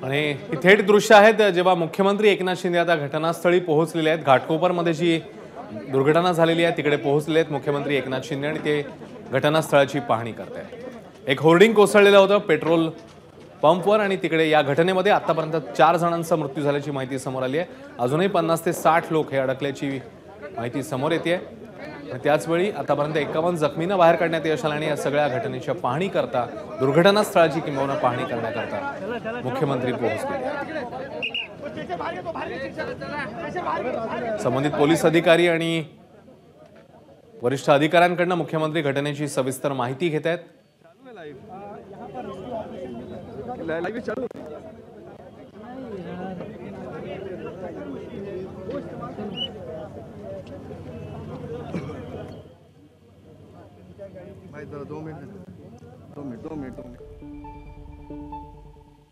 आणि ही थेट दृश्य आहेत जेव्हा मुख्यमंत्री एकनाथ शिंदे आता घटनास्थळी पोहोचलेले आहेत। घाटकोपरमध्ये जी दुर्घटना झालेली आहे तिकडे पोहोचलेले आहेत मुख्यमंत्री एकनाथ शिंदे आणि ते घटनास्थळाची पाहणी करतायत। एक होर्डिंग कोसळलेलं होतं पेट्रोल पंपवर आणि तिकडे या घटनेमध्ये आतापर्यंत 4 जणांचा मृत्यू झाल्याची माहिती समोर आली आहे। अजूनही 50 ते 60 लोक हे अडकल्याची माहिती समोर येते आहे। त्याचवेळी आतापर्यंत 51 जखमींना बाहेर काढण्यात यश आलं आणि या सगळ्या घटनेच्या पाहणी करता दुर्घटनास्थळाची किंबहुना पाहणी करण्याकरता मुख्यमंत्री पोहोचले। संबंधित पोलीस अधिकारी आणि वरिष्ठ अधिकाऱ्यांकडून मुख्यमंत्री घटनेची सविस्तर माहिती घेत आहेत।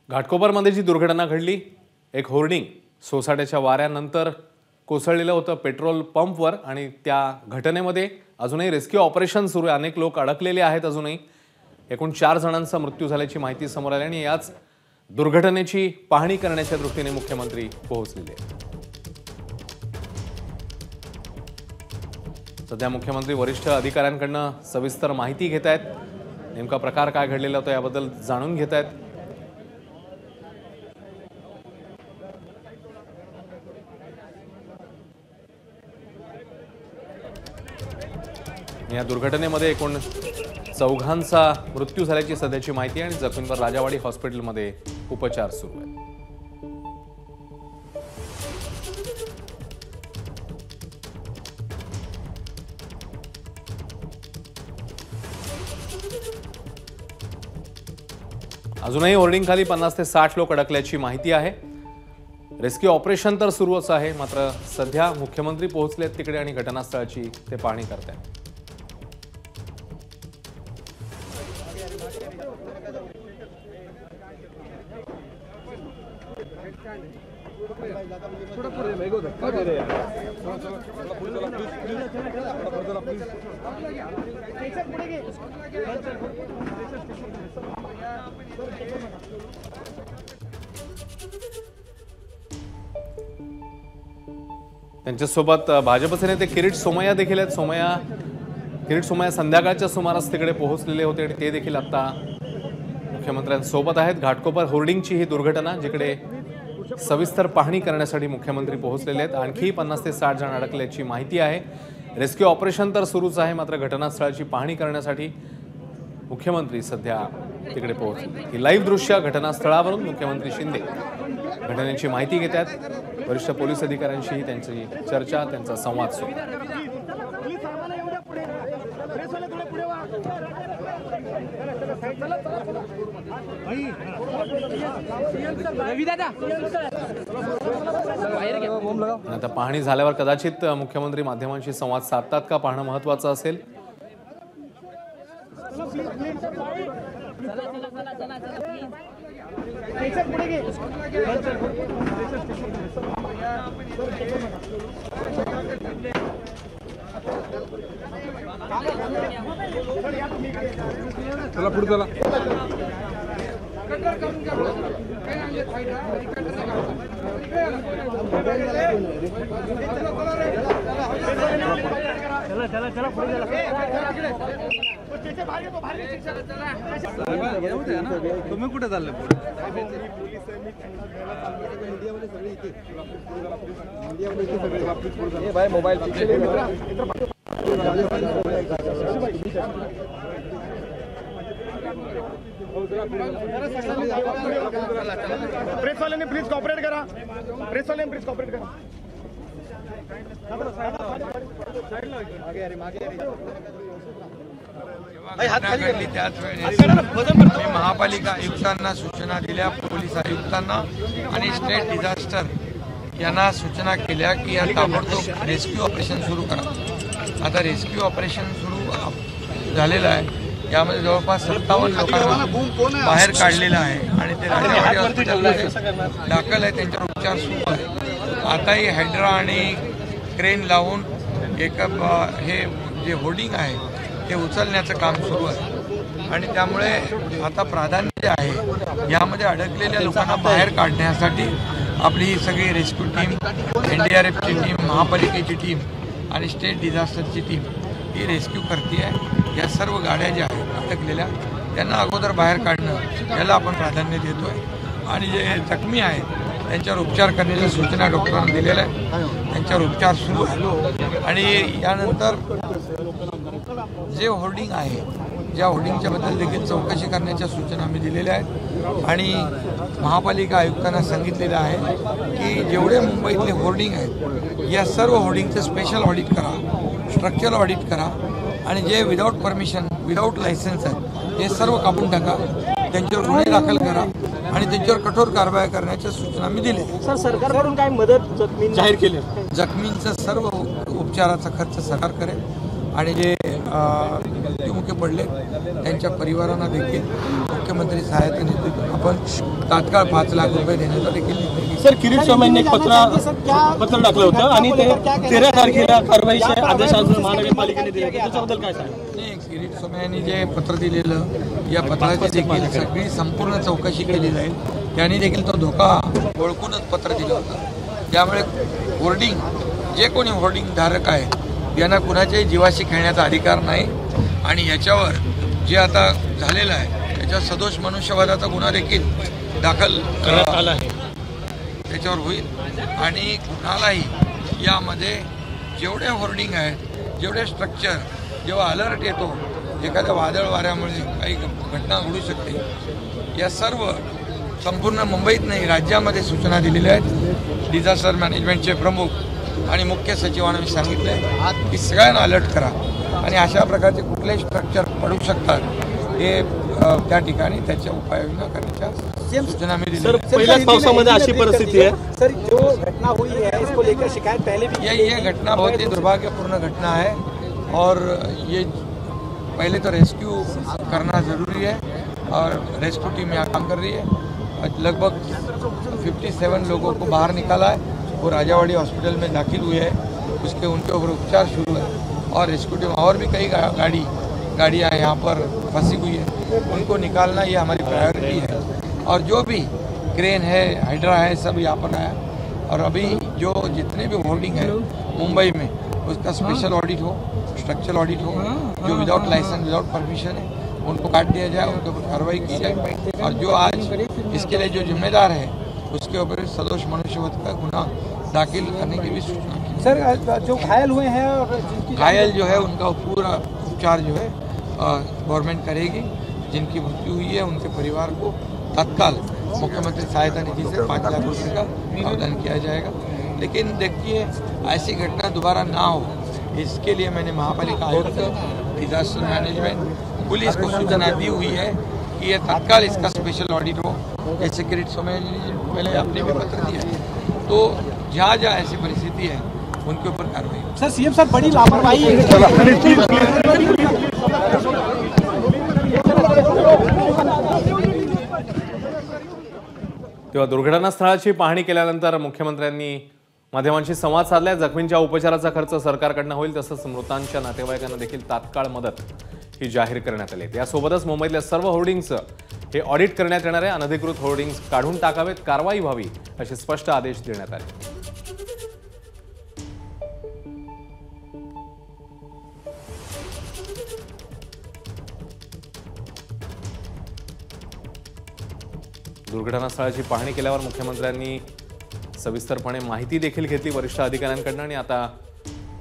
घाटकोपरमध्ये जी दुर्घटना घडली, एक होर्डिंग सोसाट्याच्या वाऱ्यानंतर कोसळलेलं होतं पेट्रोल पंपवर आणि त्या घटनेमध्ये अजूनही रेस्क्यू ऑपरेशन सुरू आहे। अनेक लोक अडकलेले आहेत। अजूनही एकूण 4 जणांचा मृत्यू झाल्याची माहिती समोर आली आणि याच दुर्घटनेची पाहणी करण्याच्या दृष्टीने मुख्यमंत्री पोहोचलेले आहेत। सध्या मुख्यमंत्री वरिष्ठ अधिकाऱ्यांकडून सविस्तर माहिती घेत आहेत। नेमका प्रकार काय घडलेला होता याबद्दल जाणून घेत आहेत। या दुर्घटनेमध्ये एकूण 4 मृत्यू झाल्याची सध्याची माहिती आहे आणि जखमींवर राजावाडी हॉस्पिटलमध्ये उपचार सुरू आहेत। अजूनही होर्डिंग खाली 50 ते 60 लोक अडकल्याची माहिती आहे। रेस्क्यू ऑपरेशन तर सुरूच आहे, मात्र सध्या मुख्यमंत्री पोहोचलेत तिकडे आणि घटनास्थळाची ते पाहणी करतायत। त्यांच्यासोबत भाजपचे नेते किरीट सोमय्या देखील आहेत। किरीट सोमय्या संध्याकाळच्या सुमारास तिकडे पोहोचलेले होते आणि ते देखील आता मुख्यमंत्र्यांसोबत आहेत। घाटकोपर होर्डिंगची ही दुर्घटना जिकडे सविस्तर पाहणी करण्यासाठी मुख्यमंत्री पोहोचलेले आहेत। आणखी 50 ते 60 जण अडकल्याची माहिती आहे। रेस्क्यू ऑपरेशन तर सुरूच आहे, मात्र घटनास्थळाची पाहणी करण्यासाठी मुख्यमंत्री सध्या तिकडे पोहोचले। ही लाईव्ह दृश्य घटनास्थळावरून मुख्यमंत्री शिंदे घटनेची माहिती घेत आहेत। वरिष्ठ पोलीस अधिकाऱ्यांशी त्यांची चर्चा, त्यांचा संवाद सुरू आहे। आता पाहणी झाल्यावर कदाचित मुख्यमंत्री माध्यमांशी संवाद साधतात का पाहणं महत्त्वाचं असेल। चला पुढे चला। चला चला पुढे तुम्ही कुठे चालले पुढे? भाई मोबाईल प्रेस वाल्यांनी प्लीज कॉपरेट करा। प्रेस वाल्यांनी प्लीज कॉपरेट करा। त्याच वेळेस मी महापालिका आयुक्तांना सूचना दिल्या, पोलीस आयुक्तांना आणि स्टेट डिझास्टर यांना सूचना केल्या की या ताबडतोब रेस्क्यू ऑपरेशन सुरू करा। आता रेस्क्यू ऑपरेशन सुरू झालेलं आहे। यामध्ये जवळपास 57 लोकांना बाहेर काढलेलं आहे आणि ते राजावाडी हॉस्पिटलमध्ये दाखल आहे, त्यांच्यावर उपचार सुरू आहे। आताही हायड्रा आणि क्रेन लावून हे जे होर्डिंग आहे ते उचलण्याचं काम सुरू आहे। आणि त्यामुळे आता प्राधान्य जे आहे यामध्ये अडकलेल्या लोकांना बाहेर काढण्यासाठी आपली ही सगळी रेस्क्यू टीम, NDRFची टीम, महापालिकेची टीम आणि स्टेट डिझास्टरची टीम ही रेस्क्यू करते आहे. या सर्व गाड्या ज्या आहेत अडकलेल्या त्यांना अगोदर बाहेर काढणं याला आपण प्राधान्य देतो आहे. आणि जे जखमी आहेत त्यांच्यावर उपचार करण्याच्या सूचना डॉक्टरांना दिलेल्या आहेत. त्यांच्यावर उपचार सुरू आहे. आणि यानंतर जे होर्डिंग आहे ज्या होर्डिंगच्याबद्दल देखील चौकशी करण्याच्या सूचना आम्ही दिलेल्या आहेत. आणि महापालिका आयुक्तांना सांगितलेलं आहे की जेवढे मुंबईतले होर्डिंग आहेत या सर्व होर्डिंगचं स्पेशल ऑडिट करा, स्ट्रक्चरल ऑडिट करा आणि जे विदाऊट परमिशन, विदाऊट लायसन्स आहेत हे सर्व कापून टाका, त्यांच्यावर गुन्हे दाखल करा आणि त्यांच्यावर कठोर कारवाई करण्याच्या सूचना मी दिल्या. सर, सरकारकडून काय मदत जाहीर केली? जखमींचा सर्व उपचाराचा खर्च सरकार करेल आणि जे मृत्युमुखी पडले त्यांच्या परिवारांना देखील मुख्यमंत्री सहायता निधीतून आपण तात्काळ 5 लाख रुपये देण्याचा देखील निर्णय. सर, किरीट सोमय्यांनी एक पत्र टाकलं होतं आणि ते 13 तारखेला कारवाईचे आदेश आज महानगरपालिकेने दिले. त्याच्याबद्दल काय सांगा? नाही, किरीट सोमय्यांनी जे पत्र दिलेलं या पत्राची देखील सगळी संपूर्ण चौकशी केली जाईल. त्यांनी देखील तो धोका ओळखूनच पत्र दिलं होतं. त्यामुळे होर्डिंग, जे कोणी होर्डिंग धारक आहे यांना कुणाच्याही जीवाशी खेळण्याचा अधिकार नाही. आणि याच्यावर जे आता झालेलं आहे त्याच्यावर सदोष मनुष्यवधाचा गुन्हा देखील दाखल आला आहे, त्याच्यावर होईल. आणि कुणालाही यामध्ये जेवढे होर्डिंग आहेत, जेवढे स्ट्रक्चर, जेव्हा अलर्ट येतो एखाद्या वादळ वाऱ्यामुळे काही घटना घडू शकते, या सर्व संपूर्ण मुंबईत नाही राज्यामध्ये सूचना दिलेल्या आहेत. डिझास्टर मॅनेजमेंटचे प्रमुख आणि मुख्य सचिवांना मी सांगितलं आहे की सगळ्यांना अलर्ट करा आणि अशा प्रकारचे कुठलेही स्ट्रक्चर पडू शकतात हे त्या ठिकाणी त्याच्या उपाययोजना करण्याच्या सूचना मी दिल्या. पहिल्याच पावसामध्ये अशी परिस्थिती आहे. सर, जो घटना हुई है इसको लेकर शिकायत पहले भी ये घटना बहुत ही दुर्भाग्यपूर्ण घटना है और ये पहले तो रेस्क्यू करना ज़रूरी है और रेस्क्यू टीम यहाँ काम कर रही है. लगभग 57 लोगों को बाहर निकाला है, वो राजावाड़ी हॉस्पिटल में दाखिल हुए हैं, उसके उनके ऊपर उपचार शुरू है. और रेस्क्यू टीम और भी कई गाड़ियाँ यहाँ पर फंसी हुई है, उनको निकालना ये हमारी प्रायोरिटी है. और जो भी क्रेन है, हाइड्रा है, सब यहाँ पर आया. और अभी जो जितने भी होर्डिंग है मुंबई में उसका स्पेशल ऑडिट हो, स्ट्रक्चरल ऑडिट हो. जो विदाउट लाइसेंस, विदाउट परमिशन है उनको काट दिया जाए, उनके ऊपर कार्रवाई की जाए. और जो आज इसके लिए जो जिम्मेदार है उसके ऊपर सदोष मनुष्यवध का गुनाह दाखिल करने की भी सूचना की. सर, जो घायल हुए हैं और घायल जो है उनका पूरा उपचार जो है गवर्नमेंट करेगी. जिनकी मृत्यु हुई है उनके परिवार को तत्काल मुख्यमंत्री सहायता निधि से 5 लाख रुपये का आवेदन किया जाएगा. लेकिन देखिए, ऐसी घटना दोबारा ना हो इसके लिए मैंने महापालिका आयुक्त, डिजास्टर मैनेजमेंट, पुलिस को सूचना दी हुई है कि ये तत्काल इसका स्पेशल ऑडिट हो. जैसे किरीट सोमय्या जी पहले आपने भी पत्र दिया है, तो जहाँ जहाँ ऐसी परिस्थिति है उनके ऊपर कार्रवाई. सर, सीएम साहब बड़ी लापरवाही तेव्हा दुर्घटनास्थळाची पाहणी केल्यानंतर मुख्यमंत्र्यांनी माध्यमांशी संवाद साधलाय. जखमींच्या उपचाराचा खर्च सरकारकडनं होईल, तसंच मृतांच्या नातेवाईकांना देखील तात्काळ मदत ही जाहीर करण्यात आली. यासोबतच मुंबईतल्या सर्व होर्डिंग्सचं हे ऑडिट करण्यात येणार आहे. अनधिकृत होर्डिंग्स काढून टाकावेत, कारवाई व्हावी असे स्पष्ट आदेश देण्यात आले. दुर्घटनास्थळाची पाहणी केल्यावर मुख्यमंत्र्यांनी सविस्तरपणे माहिती देखील घेतली वरिष्ठ अधिकाऱ्यांकडून आणि आता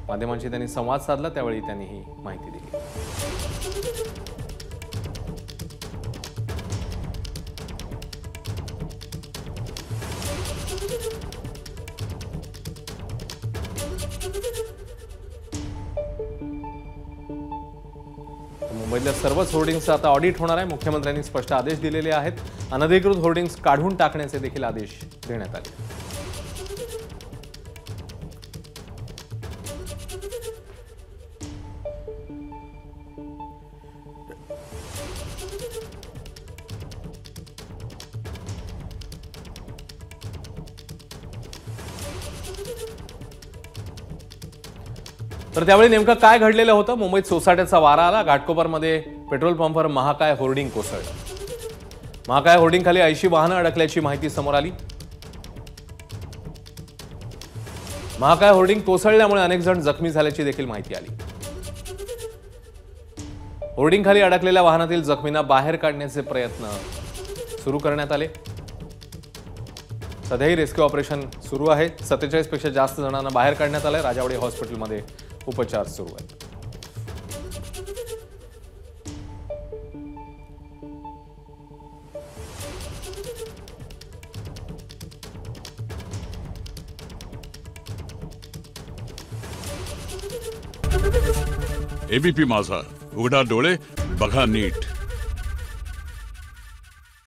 माध्यमांशी त्यांनी संवाद साधला, त्यावेळी त्यांनी ही माहिती दिली. मुंबईतल्या सर्वच होर्डिंग्सचं आता ऑडिट होणार आहे. मुख्यमंत्र्यांनी स्पष्ट आदेश दिलेले आहेत. अनधिकृत होर्डिंग्स काढून टाकण्याचे देखील आदेश देण्यात आले. तर त्यावेळी नेमकं काय घडलेलं होतं? मुंबईत सोसाट्याचा वारा आला. घाटकोपरमध्ये पेट्रोल पंपवर महाकाय होर्डिंग कोसळलं. महाकाय होर्डिंग खाली 80 वाहनं अडकल्याची माहिती समोर आली. महाकाय होर्डिंग कोसळल्यामुळे अनेक जण जखमी झाल्याची देखील माहिती आली. होर्डिंग खाली अडकलेल्या वाहनातील जखमींना बाहेर काढण्याचे प्रयत्न सुरू करण्यात आले. सध्याही रेस्क्यू ऑपरेशन सुरू आहे. 47 पेक्षा जास्त जणांना बाहेर काढण्यात आलंय. राजावाडी हॉस्पिटलमध्ये उपचार सुरू आहेत. एबीपी माझा, उघडा डोळे बघा नीट.